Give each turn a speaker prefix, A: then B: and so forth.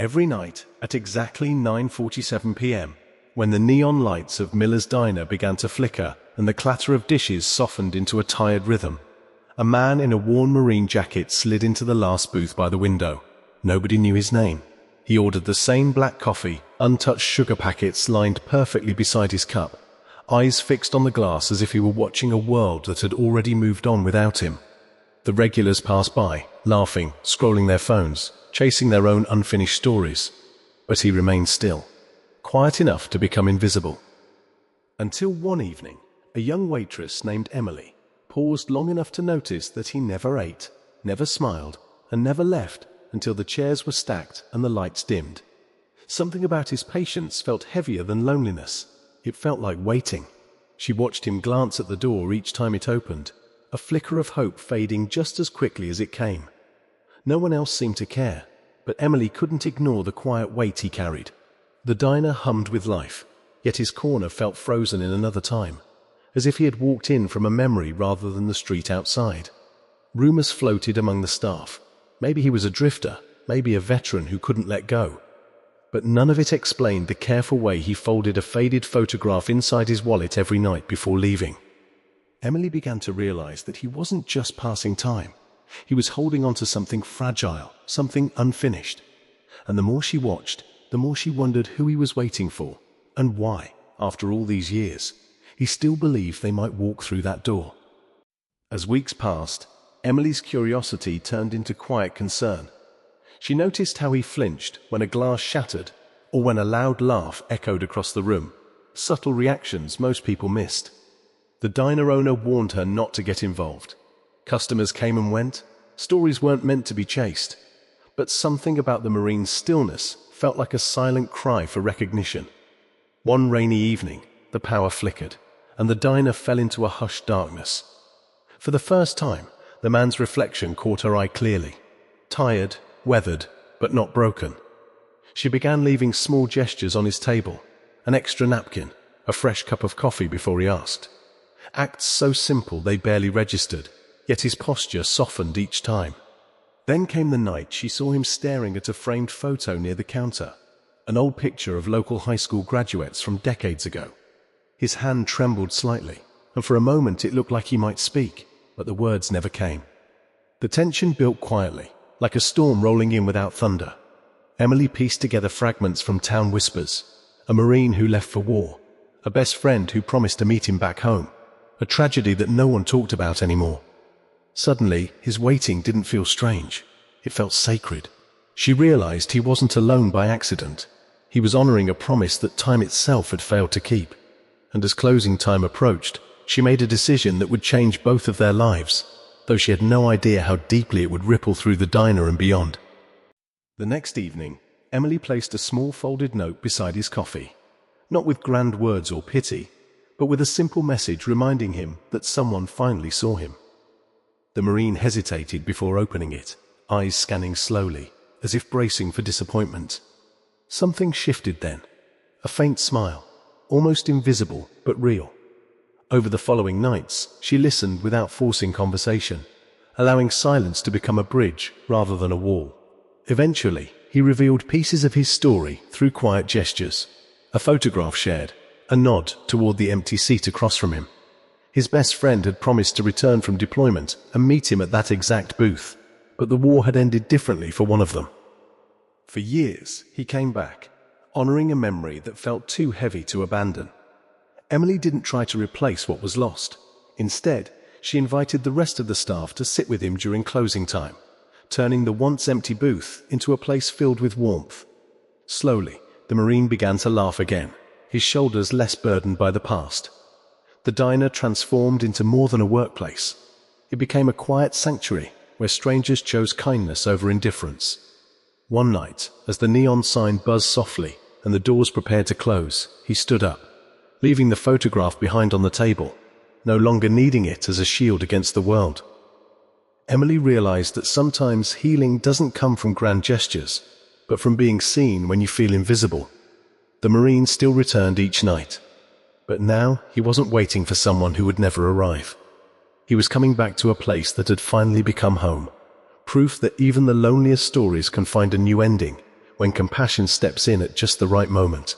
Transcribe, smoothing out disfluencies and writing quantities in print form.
A: Every night at exactly 9:47 p.m., when the neon lights of Miller's diner began to flicker and the clatter of dishes softened into a tired rhythm, a man in a worn marine jacket slid into the last booth by the window. Nobody knew his name. He ordered the same black coffee, untouched sugar packets lined perfectly beside his cup, eyes fixed on the glass as if he were watching a world that had already moved on without him. The regulars passed by, laughing, scrolling their phones, chasing their own unfinished stories. But he remained still, quiet enough to become invisible. Until one evening, a young waitress named Emily paused long enough to notice that he never ate, never smiled, and never left until the chairs were stacked and the lights dimmed. Something about his patience felt heavier than loneliness. It felt like waiting. She watched him glance at the door each time it opened, a flicker of hope fading just as quickly as it came. No one else seemed to care, but Emily couldn't ignore the quiet weight he carried. The diner hummed with life, yet his corner felt frozen in another time, as if he had walked in from a memory rather than the street outside. Rumors floated among the staff. Maybe he was a drifter, maybe a veteran who couldn't let go. But none of it explained the careful way he folded a faded photograph inside his wallet every night before leaving. Emily began to realize that he wasn't just passing time. He was holding on to something fragile, something unfinished. And the more she watched, the more she wondered who he was waiting for, and why, after all these years, he still believed they might walk through that door. As weeks passed, Emily's curiosity turned into quiet concern. She noticed how he flinched when a glass shattered, or when a loud laugh echoed across the room, subtle reactions most people missed. The diner owner warned her not to get involved. Customers came and went, stories weren't meant to be chased, but something about the marine's stillness felt like a silent cry for recognition. One rainy evening, the power flickered, and the diner fell into a hushed darkness. For the first time, the man's reflection caught her eye clearly. Tired, weathered, but not broken. She began leaving small gestures on his table, an extra napkin, a fresh cup of coffee before he asked. Acts so simple they barely registered, yet his posture softened each time. Then came the night she saw him staring at a framed photo near the counter, an old picture of local high school graduates from decades ago. His hand trembled slightly, and for a moment it looked like he might speak, but the words never came. The tension built quietly, like a storm rolling in without thunder. Emily pieced together fragments from town whispers, a Marine who left for war, a best friend who promised to meet him back home, a tragedy that no one talked about anymore. Suddenly, his waiting didn't feel strange. It felt sacred. She realized he wasn't alone by accident. He was honoring a promise that time itself had failed to keep. And as closing time approached, she made a decision that would change both of their lives, though she had no idea how deeply it would ripple through the diner and beyond. The next evening, Emily placed a small folded note beside his coffee, not with grand words or pity, but with a simple message reminding him that someone finally saw him. The Marine hesitated before opening it, eyes scanning slowly, as if bracing for disappointment. Something shifted then. A faint smile, almost invisible but real. Over the following nights, she listened without forcing conversation, allowing silence to become a bridge rather than a wall. Eventually, he revealed pieces of his story through quiet gestures. A photograph shared, a nod toward the empty seat across from him. His best friend had promised to return from deployment and meet him at that exact booth, but the war had ended differently for one of them. For years, he came back, honoring a memory that felt too heavy to abandon. Emily didn't try to replace what was lost. Instead, she invited the rest of the staff to sit with him during closing time, turning the once empty booth into a place filled with warmth. Slowly, the Marine began to laugh again, his shoulders less burdened by the past. The diner transformed into more than a workplace. It became a quiet sanctuary where strangers chose kindness over indifference. One night, as the neon sign buzzed softly and the doors prepared to close, he stood up, leaving the photograph behind on the table, no longer needing it as a shield against the world. Emily realized that sometimes healing doesn't come from grand gestures, but from being seen when you feel invisible. The Marine still returned each night, but now he wasn't waiting for someone who would never arrive. He was coming back to a place that had finally become home, proof that even the loneliest stories can find a new ending when compassion steps in at just the right moment.